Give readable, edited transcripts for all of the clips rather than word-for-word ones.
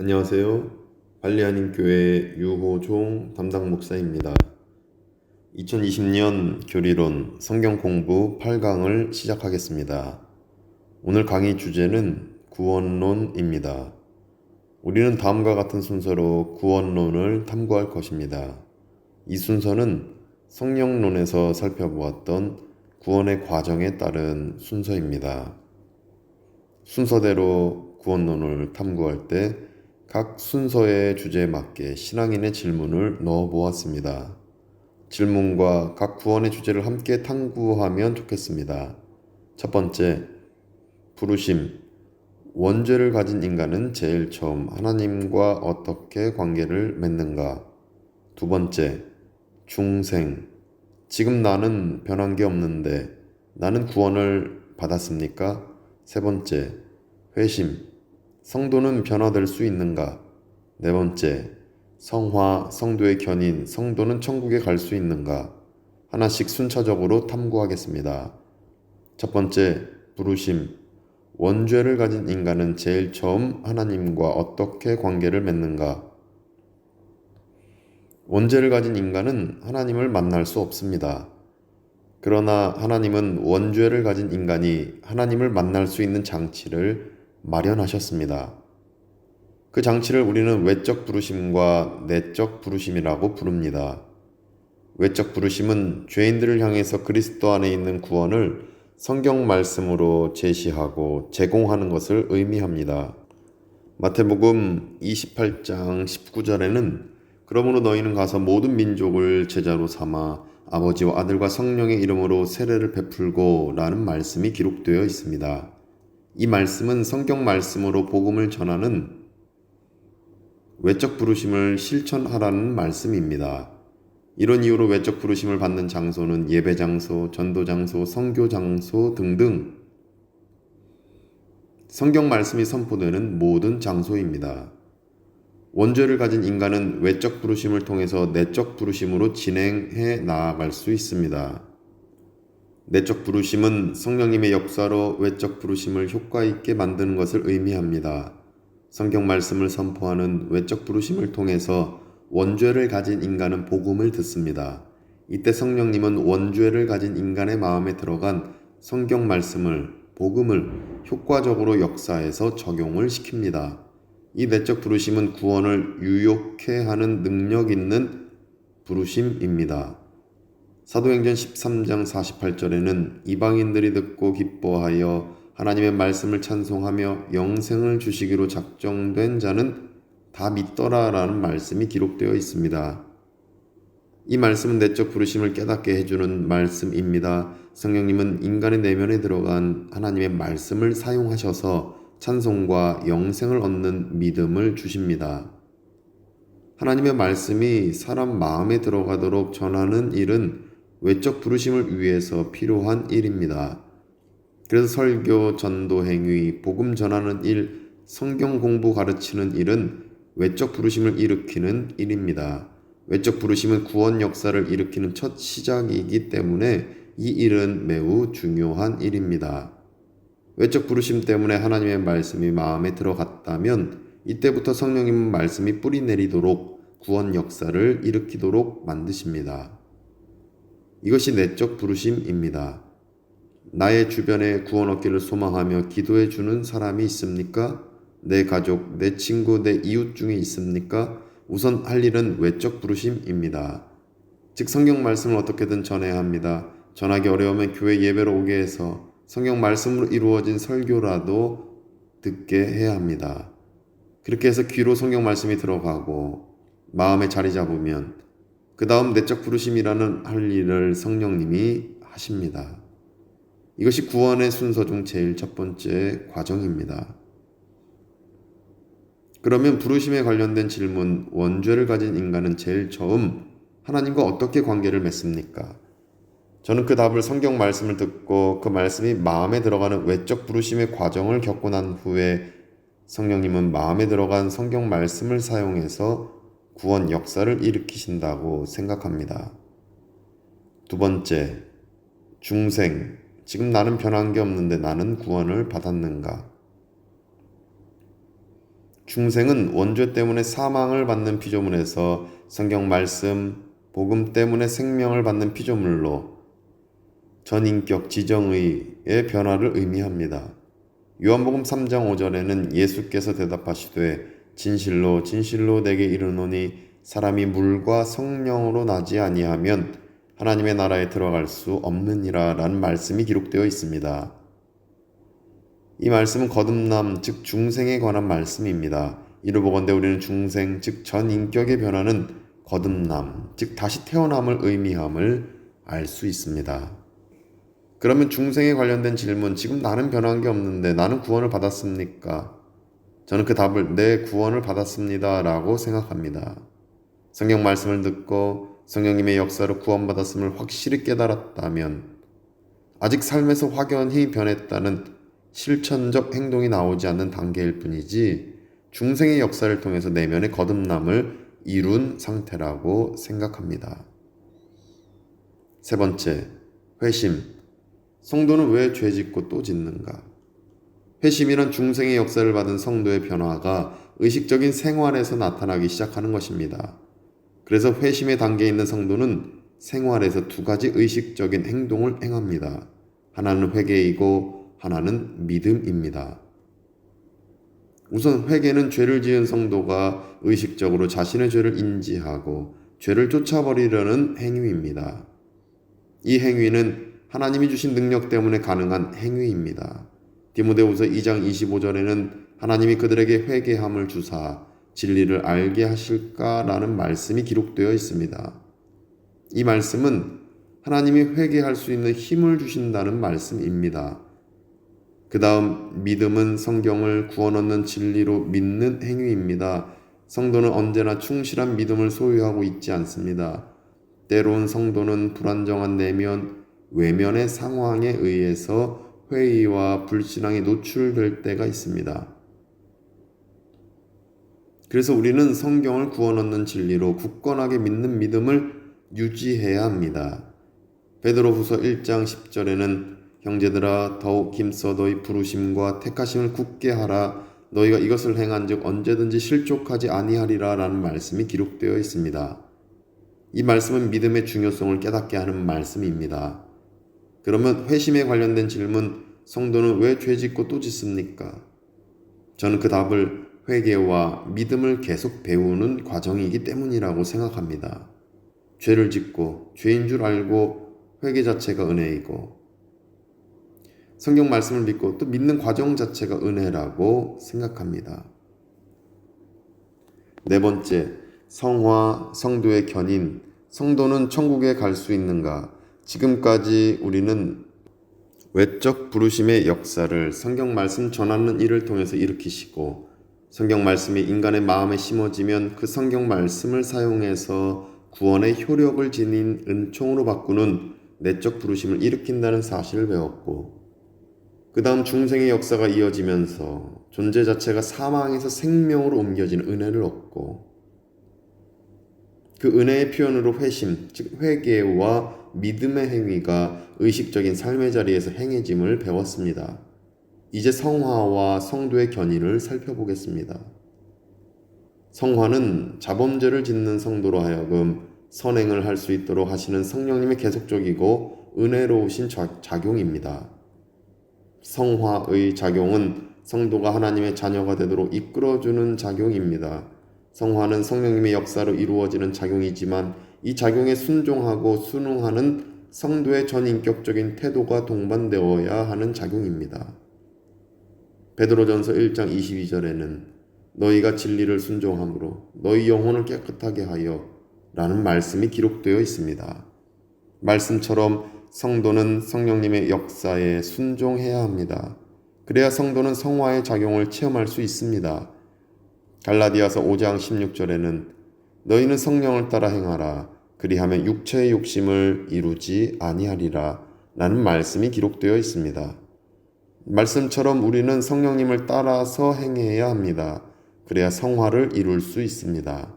안녕하세요. 발리한인교회 유호종 담당 목사입니다. 2020년 교리론 성경 공부 8강을 시작하겠습니다. 오늘 강의 주제는 구원론입니다. 우리는 다음과 같은 순서로 구원론을 탐구할 것입니다. 이 순서는 성령론에서 살펴보았던 구원의 과정에 따른 순서입니다. 순서대로 구원론을 탐구할 때 각 순서의 주제에 맞게 신앙인의 질문을 넣어 보았습니다. 질문과 각 구원의 주제를 함께 탐구하면 좋겠습니다. 첫 번째, 부르심. 원죄를 가진 인간은 제일 처음 하나님과 어떻게 관계를 맺는가? 두 번째, 중생. 지금 나는 변한 게 없는데 나는 구원을 받았습니까? 세 번째, 회심. 성도는 변화될 수 있는가? 네 번째, 성화, 성도의 견인, 성도는 천국에 갈 수 있는가? 하나씩 순차적으로 탐구하겠습니다. 첫 번째, 부르심. 원죄를 가진 인간은 제일 처음 하나님과 어떻게 관계를 맺는가? 원죄를 가진 인간은 하나님을 만날 수 없습니다. 그러나 하나님은 원죄를 가진 인간이 하나님을 만날 수 있는 장치를 마련하셨습니다. 그 장치를 우리는 외적 부르심과 내적 부르심이라고 부릅니다. 외적 부르심은 죄인들을 향해서 그리스도 안에 있는 구원을 성경 말씀으로 제시하고 제공하는 것을 의미합니다. 마태복음 28장 19절에는 그러므로 너희는 가서 모든 민족을 제자로 삼아 아버지와 아들과 성령의 이름으로 세례를 베풀고 라는 말씀이 기록되어 있습니다. 이 말씀은 성경 말씀으로 복음을 전하는 외적 부르심을 실천하라는 말씀입니다. 이런 이유로 외적 부르심을 받는 장소는 예배 장소, 전도 장소, 선교 장소 등등 성경 말씀이 선포되는 모든 장소입니다. 원죄를 가진 인간은 외적 부르심을 통해서 내적 부르심으로 진행해 나아갈 수 있습니다. 내적 부르심은 성령님의 역사로 외적 부르심을 효과 있게 만드는 것을 의미합니다. 성경 말씀을 선포하는 외적 부르심을 통해서 원죄를 가진 인간은 복음을 듣습니다. 이때 성령님은 원죄를 가진 인간의 마음에 들어간 성경 말씀을, 복음을 효과적으로 역사해서 적용을 시킵니다. 이 내적 부르심은 구원을 유효케 하는 능력 있는 부르심입니다. 사도행전 13장 48절에는 이방인들이 듣고 기뻐하여 하나님의 말씀을 찬송하며 영생을 주시기로 작정된 자는 다 믿더라 라는 말씀이 기록되어 있습니다. 이 말씀은 내적 부르심을 깨닫게 해주는 말씀입니다. 성령님은 인간의 내면에 들어간 하나님의 말씀을 사용하셔서 찬송과 영생을 얻는 믿음을 주십니다. 하나님의 말씀이 사람 마음에 들어가도록 전하는 일은 외적 부르심을 위해서 필요한 일입니다. 그래서 설교, 전도 행위, 복음 전하는 일, 성경 공부 가르치는 일은 외적 부르심을 일으키는 일입니다. 외적 부르심은 구원 역사를 일으키는 첫 시작이기 때문에 이 일은 매우 중요한 일입니다. 외적 부르심 때문에 하나님의 말씀이 마음에 들어갔다면 이때부터 성령님은 말씀이 뿌리 내리도록 구원 역사를 일으키도록 만드십니다. 이것이 내적 부르심입니다. 나의 주변에 구원 얻기를 소망하며 기도해 주는 사람이 있습니까? 내 가족, 내 친구, 내 이웃 중에 있습니까? 우선 할 일은 외적 부르심입니다. 즉 성경 말씀을 어떻게든 전해야 합니다. 전하기 어려우면 교회 예배로 오게 해서 성경 말씀으로 이루어진 설교라도 듣게 해야 합니다. 그렇게 해서 귀로 성경 말씀이 들어가고 마음에 자리 잡으면 그 다음 내적 부르심이라는 할 일을 성령님이 하십니다. 이것이 구원의 순서 중 제일 첫 번째 과정입니다. 그러면 부르심에 관련된 질문, 원죄를 가진 인간은 제일 처음 하나님과 어떻게 관계를 맺습니까? 저는 그 답을 성경 말씀을 듣고 그 말씀이 마음에 들어가는 외적 부르심의 과정을 겪고 난 후에 성령님은 마음에 들어간 성경 말씀을 사용해서 구원 역사를 일으키신다고 생각합니다. 두 번째, 중생. 지금 나는 변한 게 없는데 나는 구원을 받았는가? 중생은 원죄 때문에 사망을 받는 피조물에서 성경 말씀, 복음 때문에 생명을 받는 피조물로 전인격 지정의의 변화를 의미합니다. 요한복음 3장 5절에는 예수께서 대답하시되 진실로 진실로 내게 이르노니 사람이 물과 성령으로 나지 아니하면 하나님의 나라에 들어갈 수 없느니라 라는 말씀이 기록되어 있습니다. 이 말씀은 거듭남, 즉 중생에 관한 말씀입니다. 이를 보건대 우리는 중생, 즉 전인격의 변화는 거듭남, 즉 다시 태어남을 의미함을 알 수 있습니다. 그러면 중생에 관련된 질문, 지금 나는 변한 게 없는데 나는 구원을 받았습니까? 저는 그 답을 네, 구원을 받았습니다 라고 생각합니다. 성경 말씀을 듣고 성령님의 역사로 구원받았음을 확실히 깨달았다면 아직 삶에서 확연히 변했다는 실천적 행동이 나오지 않는 단계일 뿐이지 중생의 역사를 통해서 내면의 거듭남을 이룬 상태라고 생각합니다. 세 번째, 회심. 성도는 왜 죄 짓고 또 짓는가? 회심이란 중생의 역사를 받은 성도의 변화가 의식적인 생활에서 나타나기 시작하는 것입니다. 그래서 회심의 단계에 있는 성도는 생활에서 두 가지 의식적인 행동을 행합니다. 하나는 회개이고 하나는 믿음입니다. 우선 회개는 죄를 지은 성도가 의식적으로 자신의 죄를 인지하고 죄를 쫓아버리려는 행위입니다. 이 행위는 하나님이 주신 능력 때문에 가능한 행위입니다. 디모데후서 2장 25절에는 하나님이 그들에게 회개함을 주사 진리를 알게 하실까라는 말씀이 기록되어 있습니다. 이 말씀은 하나님이 회개할 수 있는 힘을 주신다는 말씀입니다. 그 다음 믿음은 성경을 구원 얻는 진리로 믿는 행위입니다. 성도는 언제나 충실한 믿음을 소유하고 있지 않습니다. 때론 성도는 불안정한 내면, 외면의 상황에 의해서 회의와 불신앙에 노출될 때가 있습니다. 그래서 우리는 성경을 구원 얻는 진리로 굳건하게 믿는 믿음을 유지해야 합니다. 베드로후서 1장 10절에는 형제들아 더욱 힘써 너희 부르심과 택하심을 굳게 하라. 너희가 이것을 행한즉 언제든지 실족하지 아니하리라 라는 말씀이 기록되어 있습니다. 이 말씀은 믿음의 중요성을 깨닫게 하는 말씀입니다. 그러면 회심에 관련된 질문, 성도는 왜 죄 짓고 또 짓습니까? 저는 그 답을 회개와 믿음을 계속 배우는 과정이기 때문이라고 생각합니다. 죄를 짓고 죄인 줄 알고 회개 자체가 은혜이고 성경 말씀을 믿고 또 믿는 과정 자체가 은혜라고 생각합니다. 네 번째, 성화, 성도의 견인, 성도는 천국에 갈 수 있는가? 지금까지 우리는 외적 부르심의 역사를 성경 말씀 전하는 일을 통해서 일으키시고 성경 말씀이 인간의 마음에 심어지면 그 성경 말씀을 사용해서 구원의 효력을 지닌 은총으로 바꾸는 내적 부르심을 일으킨다는 사실을 배웠고 그 다음 중생의 역사가 이어지면서 존재 자체가 사망에서 생명으로 옮겨지는 은혜를 얻고 그 은혜의 표현으로 회심, 즉 회개와 믿음의 행위가 의식적인 삶의 자리에서 행해짐을 배웠습니다. 이제 성화와 성도의 견인을 살펴보겠습니다. 성화는 자범죄를 짓는 성도로 하여금 선행을 할 수 있도록 하시는 성령님의 계속적이고 은혜로우신 작용입니다. 성화의 작용은 성도가 하나님의 자녀가 되도록 이끌어주는 작용입니다. 성화는 성령님의 역사로 이루어지는 작용이지만 이 작용에 순종하고 순응하는 성도의 전인격적인 태도가 동반되어야 하는 작용입니다. 베드로전서 1장 22절에는 너희가 진리를 순종함으로 너희 영혼을 깨끗하게 하여 라는 말씀이 기록되어 있습니다. 말씀처럼 성도는 성령님의 역사에 순종해야 합니다. 그래야 성도는 성화의 작용을 체험할 수 있습니다. 갈라디아서 5장 16절에는 너희는 성령을 따라 행하라. 그리하면 육체의 욕심을 이루지 아니하리라 라는 말씀이 기록되어 있습니다. 말씀처럼 우리는 성령님을 따라서 행해야 합니다. 그래야 성화를 이룰 수 있습니다.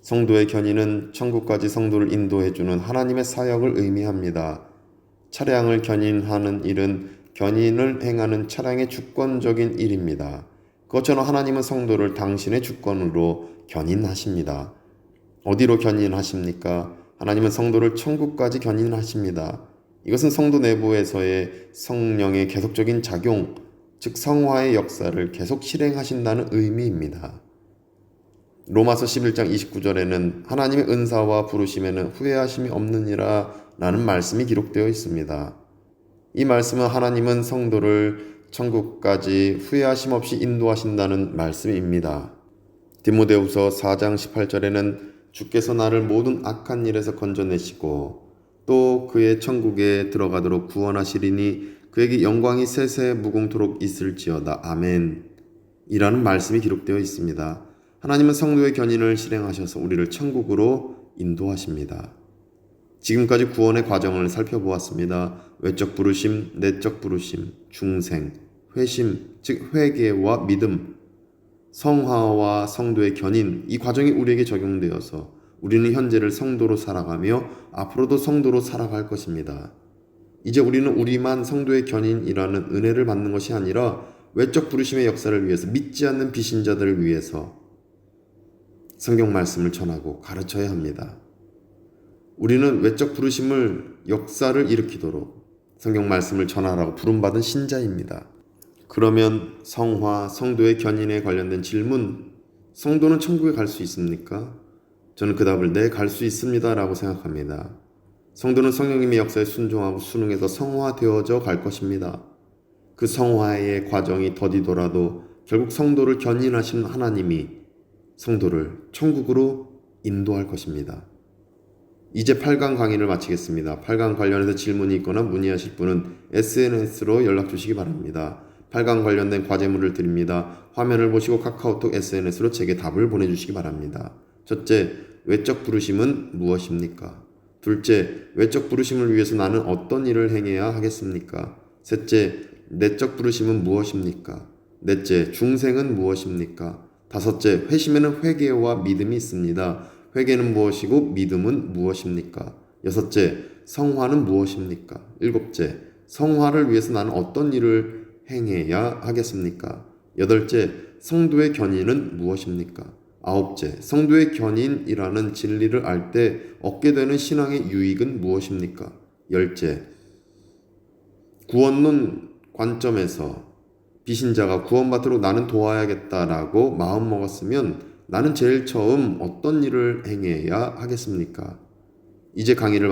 성도의 견인은 천국까지 성도를 인도해주는 하나님의 사역을 의미합니다. 차량을 견인하는 일은 견인을 행하는 차량의 주권적인 일입니다. 그것처럼 하나님은 성도를 당신의 주권으로 견인하십니다. 어디로 견인하십니까? 하나님은 성도를 천국까지 견인하십니다. 이것은 성도 내부에서의 성령의 계속적인 작용, 즉 성화의 역사를 계속 실행하신다는 의미입니다. 로마서 11장 29절에는 하나님의 은사와 부르심에는 후회하심이 없느니라 라는 말씀이 기록되어 있습니다. 이 말씀은 하나님은 성도를 천국까지 후회하심 없이 인도하신다는 말씀입니다. 디모데후서 4장 18절에는 주께서 나를 모든 악한 일에서 건져내시고 또 그의 천국에 들어가도록 구원하시리니 그에게 영광이 세세 무궁토록 있을지어다. 아멘. 이라는 말씀이 기록되어 있습니다. 하나님은 성도의 견인을 실행하셔서 우리를 천국으로 인도하십니다. 지금까지 구원의 과정을 살펴보았습니다. 외적 부르심, 내적 부르심, 중생, 회심, 즉 회개와 믿음, 성화와 성도의 견인, 이 과정이 우리에게 적용되어서 우리는 현재를 성도로 살아가며 앞으로도 성도로 살아갈 것입니다. 이제 우리는 우리만 성도의 견인이라는 은혜를 받는 것이 아니라 외적 부르심의 역사를 위해서 믿지 않는 비신자들을 위해서 성경 말씀을 전하고 가르쳐야 합니다. 우리는 외적 부르심을 역사를 일으키도록 성경 말씀을 전하라고 부름받은 신자입니다. 그러면 성화, 성도의 견인에 관련된 질문, 성도는 천국에 갈 수 있습니까? 저는 그 답을 네, 갈 수 있습니다 라고 생각합니다. 성도는 성령님의 역사에 순종하고 순응해서 성화되어져 갈 것입니다. 그 성화의 과정이 더디더라도 결국 성도를 견인하시는 하나님이 성도를 천국으로 인도할 것입니다. 이제 8강 강의를 마치겠습니다. 8강 관련해서 질문이 있거나 문의하실 분은 SNS로 연락 주시기 바랍니다. 8강 관련된 과제물을 드립니다. 화면을 보시고 카카오톡 SNS로 제게 답을 보내주시기 바랍니다. 첫째, 외적 부르심은 무엇입니까? 둘째, 외적 부르심을 위해서 나는 어떤 일을 행해야 하겠습니까? 셋째, 내적 부르심은 무엇입니까? 넷째, 중생은 무엇입니까? 다섯째, 회심에는 회개와 믿음이 있습니다. 회개는 무엇이고 믿음은 무엇입니까? 여섯째, 성화는 무엇입니까? 일곱째, 성화를 위해서 나는 어떤 일을 행해야 하겠습니까? 여덟째, 성도의 견인은 무엇입니까? 아홉째, 성도의 견인이라는 진리를 알 때 얻게 되는 신앙의 유익은 무엇입니까? 열째, 구원론 관점에서 비신자가 구원받도록 나는 도와야겠다라고 마음먹었으면 나는 제일 처음 어떤 일을 행해야 하겠습니까? 이제 강의를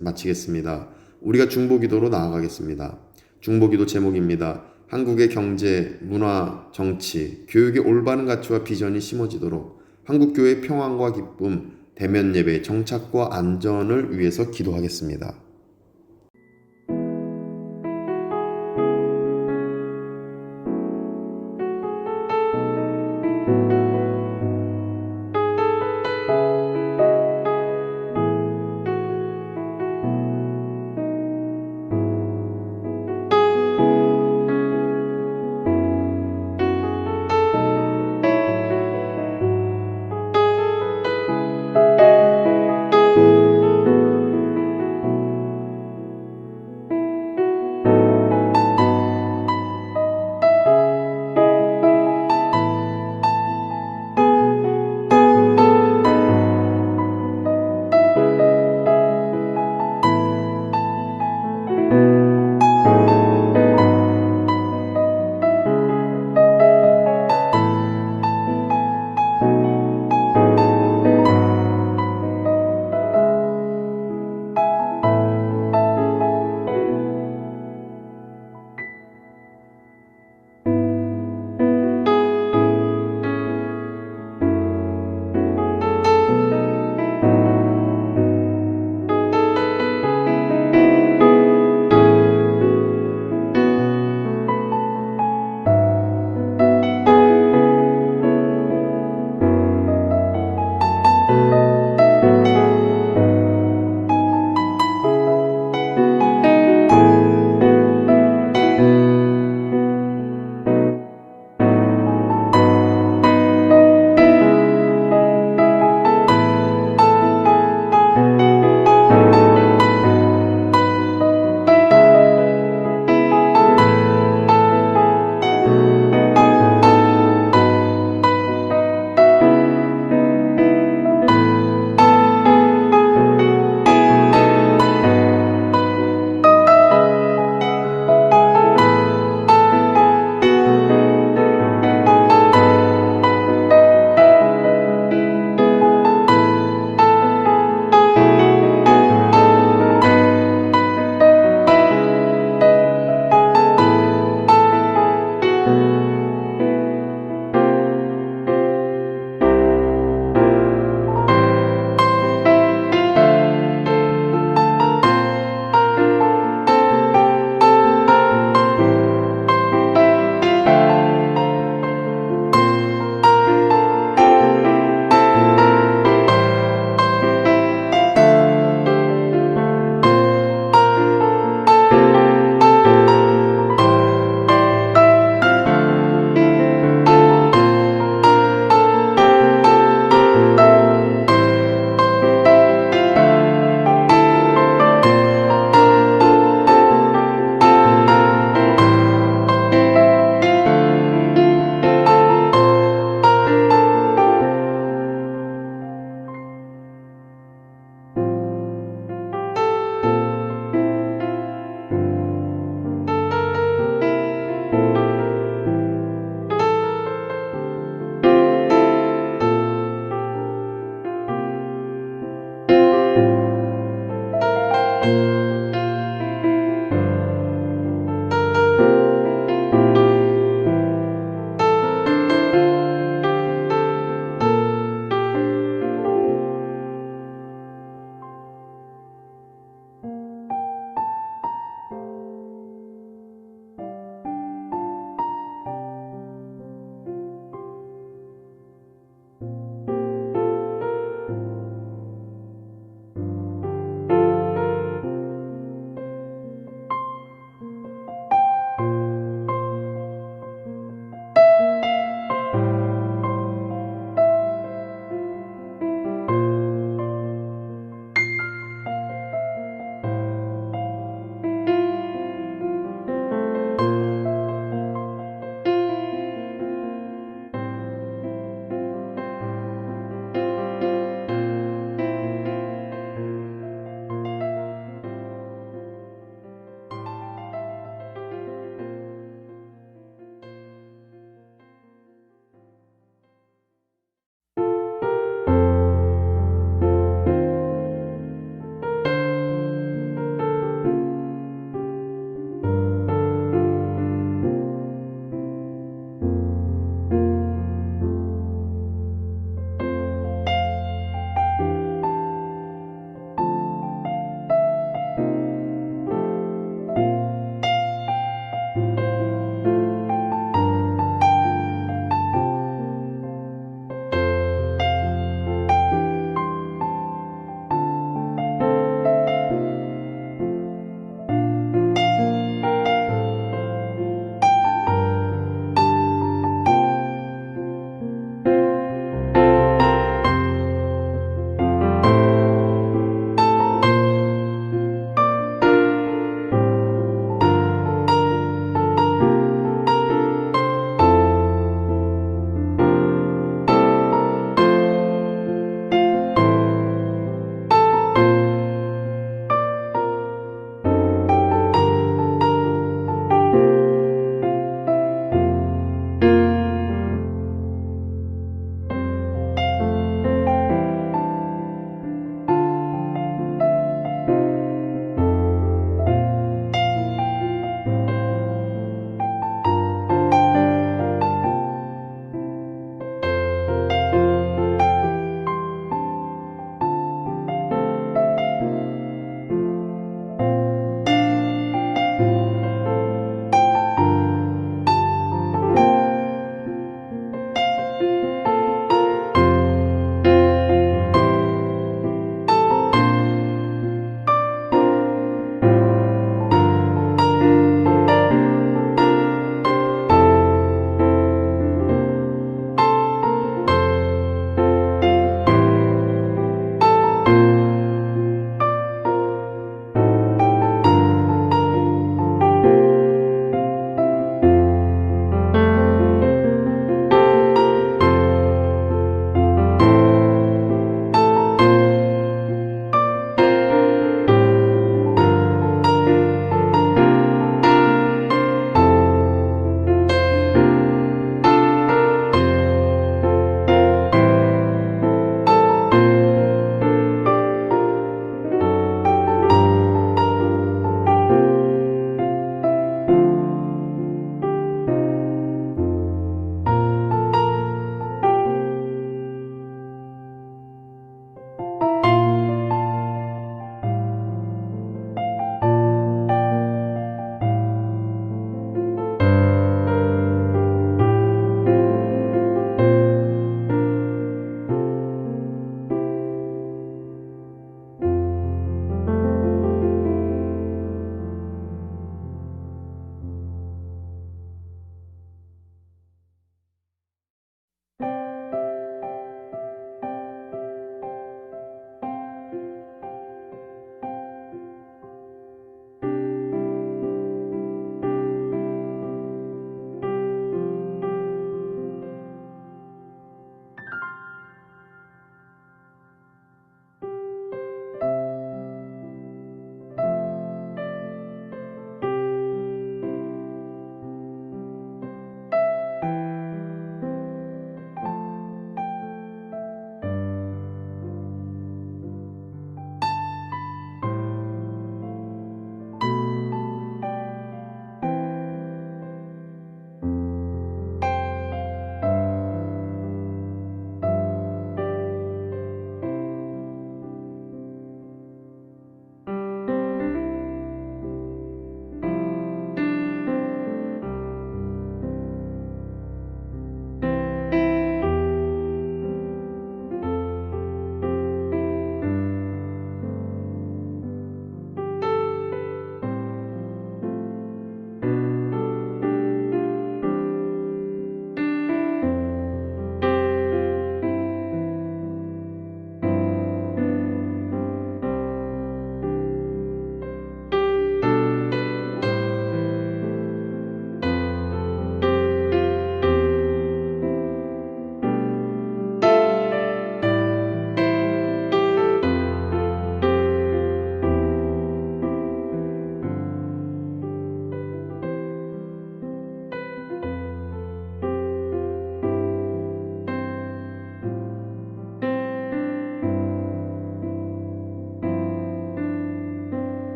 마치겠습니다. 우리가 중보기도로 나아가겠습니다. 중보기도 제목입니다. 한국의 경제, 문화, 정치, 교육의 올바른 가치와 비전이 심어지도록 한국교회의 평안과 기쁨, 대면 예배, 정착과 안전을 위해서 기도하겠습니다.